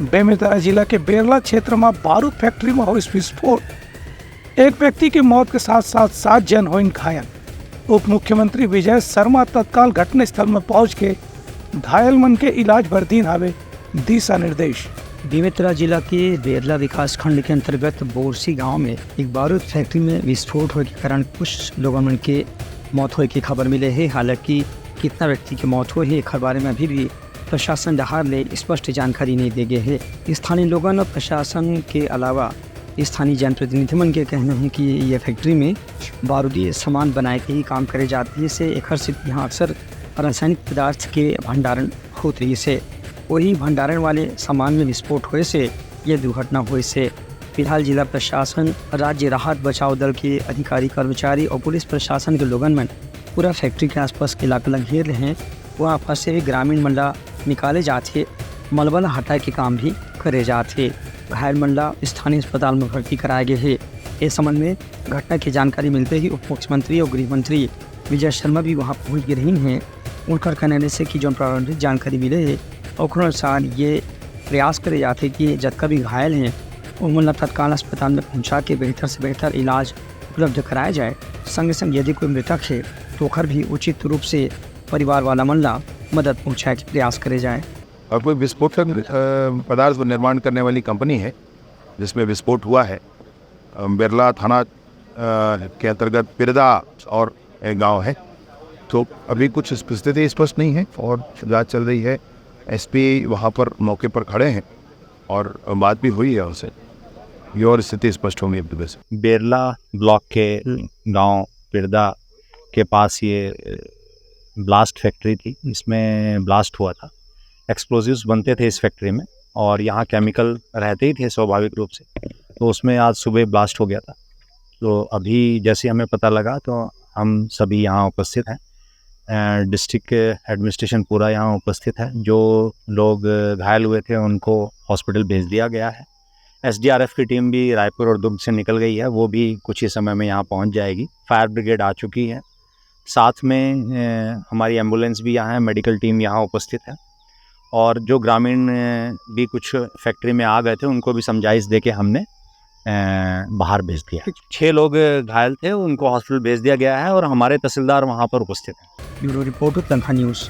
बेमेतरा जिला के बेरला क्षेत्र में बारूद फैक्ट्री में हुई विस्फोट। एक व्यक्ति की मौत के साथ साथ 7 जन हुए घायल। उप मुख्यमंत्री विजय शर्मा तत्काल घटना स्थल में पहुंच के घायल मन के इलाज बरदीन हवे दिशा निर्देश। बेमेतरा जिला के बेरला विकास खंड के अंतर्गत बोरसी गांव में एक बारूद फैक्ट्री में विस्फोट होने के कारण कुछ लोगों मन के मौत होने की खबर मिले है। हालांकि कितना व्यक्ति की मौत हुई है इस बारे में अभी भी प्रशासन दहार ले स्पष्ट जानकारी नहीं दे गए है। स्थानीय लोगों और प्रशासन के अलावा स्थानीय जनप्रतिनिधि मन के कहना है कि यह फैक्ट्री में बारूदी सामान बनाए के ही काम करे जाती है। से एक से यहाँ अक्सर रासायनिक पदार्थ के भंडारण होते रही से वही भंडारण वाले सामान में विस्फोट हुए से यह दुर्घटना हुई से फिलहाल जिला प्रशासन, राज्य राहत बचाव दल के अधिकारी कर्मचारी और पुलिस प्रशासन के लोगन में पूरा फैक्ट्री के आसपास के इलाका घेर रहे हैं। वहाँ फंसे हुए ग्रामीण मंडला निकाले जाते, मलबा हटाए के काम भी करे जाते। घायल मंडला स्थानीय अस्पताल में भर्ती कराए गए हैं। इस संबंध में घटना की जानकारी मिलते ही उप मुख्यमंत्री और गृह मंत्री विजय शर्मा भी वहाँ पहुँच गए रही हैं। उनका कहने से कि जो प्रारंभिक जानकारी मिले है और अनुसार ये प्रयास करे जाते कि जितना भी घायल हैं उन तत्काल अस्पताल में पहुंचा के बेहतर से बेहतर इलाज उपलब्ध कराया जाए। संग संग यदि कोई मृतक है तो खर भी उचित रूप से परिवार वाला मल्ला मदद पहुंचाए के प्रयास करे जाए। और कोई विस्फोटक पदार्थ निर्माण करने वाली कंपनी है जिसमें विस्फोट हुआ है। बेरला थाना के अंतर्गत पिरदा और एक गाँव है। तो अभी कुछ स्थिति स्पष्ट नहीं है और जाँच चल रही है। एसपी वहाँ पर मौके पर खड़े हैं और बात भी हुई है उनसे। ये और स्थिति स्पष्ट होंगी अभी से। बेरला ब्लॉक के गांव पिरदा के पास ये ब्लास्ट फैक्ट्री थी। इसमें ब्लास्ट हुआ था। एक्सप्लोजिव्स बनते थे इस फैक्ट्री में और यहाँ केमिकल रहते ही थे स्वाभाविक रूप से। तो उसमें आज सुबह ब्लास्ट हो गया था। तो अभी जैसे हमें पता लगा तो हम सभी यहाँ उपस्थित हैं। डिस्ट्रिक्ट एडमिनिस्ट्रेशन पूरा यहाँ उपस्थित है। जो लोग घायल हुए थे उनको हॉस्पिटल भेज दिया गया है। एसडीआरएफ की टीम भी रायपुर और दुर्ग से निकल गई है, वो भी कुछ ही समय में यहाँ पहुँच जाएगी। फायर ब्रिगेड आ चुकी है। साथ में हमारी एम्बुलेंस भी यहाँ है, मेडिकल टीम यहाँ उपस्थित है। और जो ग्रामीण भी कुछ फैक्ट्री में आ गए थे उनको भी समझाइश दे के हमने बाहर भेज दिया। 6 लोग घायल थे, उनको हॉस्पिटल भेज दिया गया है और हमारे तहसीलदार वहाँ पर उपस्थित हैं। ब्यूरो रिपोर्ट तनखा न्यूज़।